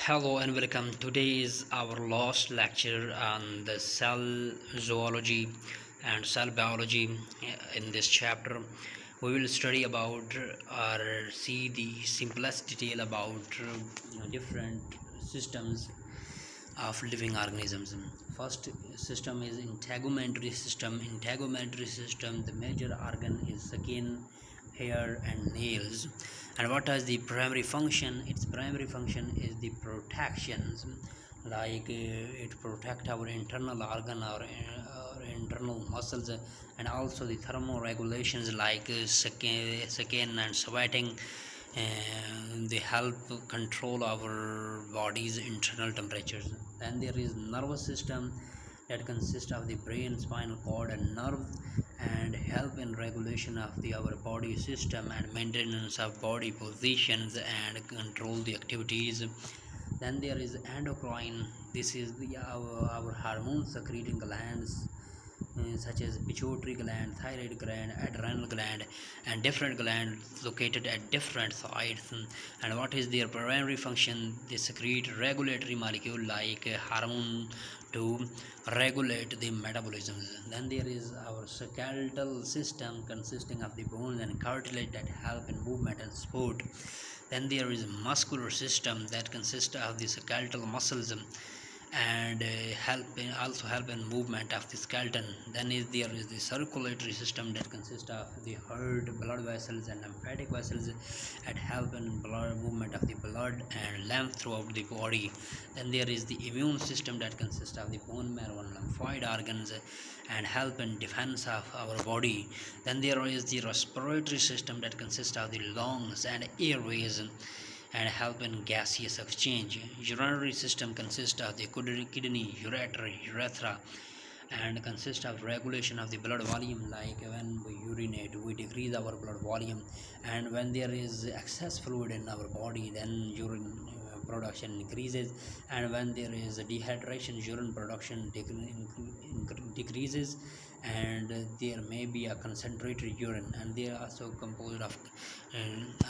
Hello and welcome. Today is our last lecture on the cell zoology and cell biology. In this chapter, we will study about or see the simplest detail about different systems of living organisms. First system is integumentary system. Integumentary system, the major organ is skin, hair and nails. And what is the primary function? Its primary function is the protections, like it protect our internal organ or internal muscles, and also the thermoregulations like skin and sweating, and they help control our body's internal temperatures. Then there is nervous system that consists of the brain, spinal cord and nerve, and help in regulation of our body system and maintenance of body positions and control the activities. Then there is endocrine. This is our hormone secreting glands, such as pituitary gland, thyroid gland, adrenal gland, and different glands located at different sites. And what is their primary function? They secrete regulatory molecule like hormone to regulate the metabolism. Then there is our skeletal system consisting of the bones and cartilage that help in movement and sport. Then there is muscular system that consists of the skeletal muscles and also help in movement of the skeleton. Then there is the circulatory system that consists of the heart, blood vessels and lymphatic vessels that help in blood movement of the blood and lymph throughout the body. Then there is the immune system that consists of the bone marrow and lymphoid organs and help in defense of our body. Then there is the respiratory system that consists of the lungs and airways and help in gaseous exchange. Urinary system consists of the kidney, urethra, and consists of regulation of the blood volume. Like when we urinate, we decrease our blood volume, and when there is excess fluid in our body, then urine production increases, and when there is dehydration, urine production decreases, and there may be a concentrated urine. And they are also composed of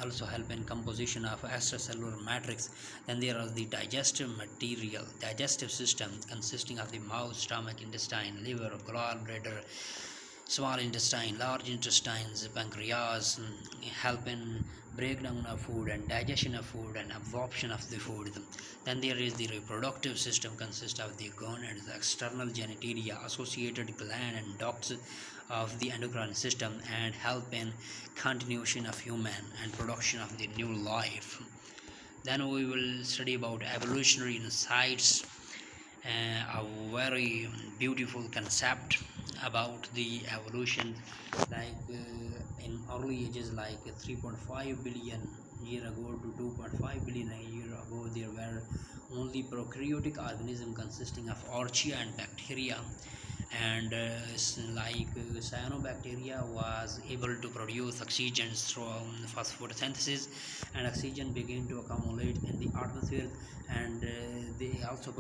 also help in composition of extracellular matrix. Then there are the digestive system consisting of the mouth, stomach, intestine, liver, gallbladder, small intestine, large intestines, pancreas, help in breakdown of food and digestion of food and absorption of the food. Then there is the reproductive system consists of the gonads, the external genitalia, associated gland and ducts of the endocrine system, and help in continuation of human and production of the new life. Then we will study about evolutionary insights, a very beautiful concept about the evolution. Like in early ages, like 3.5 billion year ago to 2.5 billion a year ago, there were only prokaryotic organisms consisting of archaea and bacteria. And cyanobacteria was able to produce oxygen through photosynthesis, and oxygen began to accumulate in the atmosphere, and they also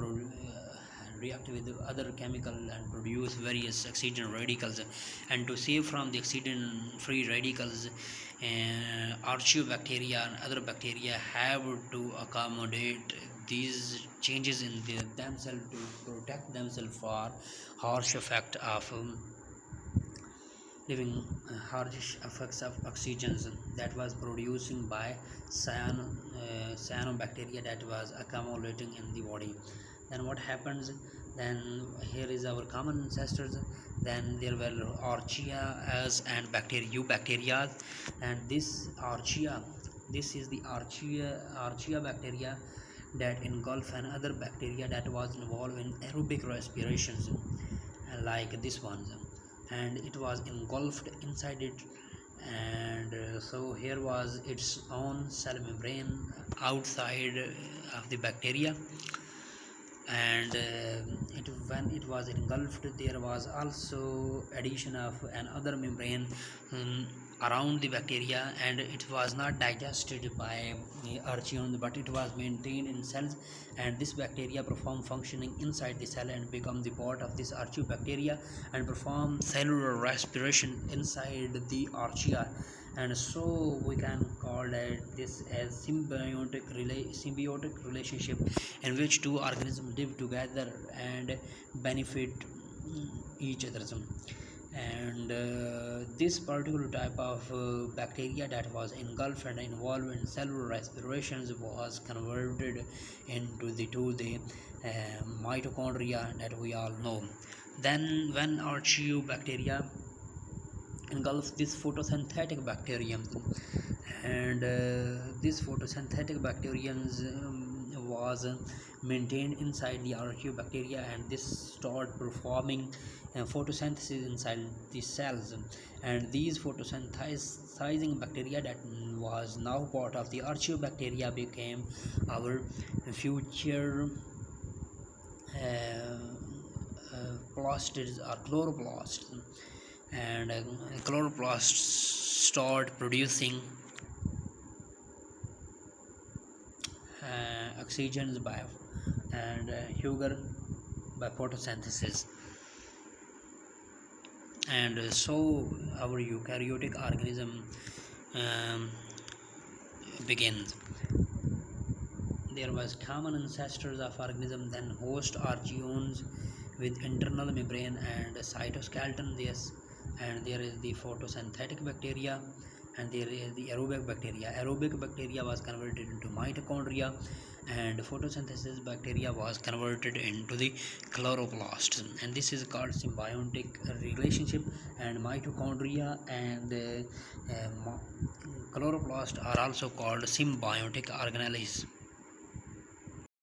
react with other chemical and produce various oxygen radicals. And to save from the oxygen free radicals, archaeobacteria and other bacteria have to accommodate these changes in themselves to protect themselves for harsh effect of living harsh effects of oxygens that was producing by cyanobacteria that was accumulating in the body. Then what happens? Then here is our common ancestors. Then there were archaeas and bacteria, and this is the archaea bacteria that engulf another bacteria that was involved in aerobic respirations, like this one, and it was engulfed inside it. And so here was its own cell membrane outside of the bacteria. And when it was engulfed, there was also addition of another membrane around the bacteria, and it was not digested by archaeon, but it was maintained in cells. And this bacteria perform functioning inside the cell and become the part of this archaeobacteria and perform cellular respiration inside the archaea. and so we can call that this as symbiotic relationship in which two organisms live together and benefit each other. And this particular type of bacteria that was engulfed and involved in cellular respirations was converted into the mitochondria that we all know. Then when archaeobacteria engulfs this photosynthetic bacterium, and this photosynthetic bacterium was maintained inside the archaeobacteria, and this started performing photosynthesis inside the cells, and these photosynthesizing bacteria that was now part of the archaeobacteria became our future plastids or chloroplasts, and chloroplasts start producing oxygens by and sugar by photosynthesis, and so our eukaryotic organism um, begins. There was common ancestors of organism, then host archaeons with internal membrane and cytoskeleton. Yes, and there is the photosynthetic bacteria, and there is the aerobic bacteria. Aerobic bacteria was converted into mitochondria, and photosynthesis bacteria was converted into the chloroplasts, and this is called symbiotic relationship. And mitochondria and chloroplast are also called symbiotic organelles.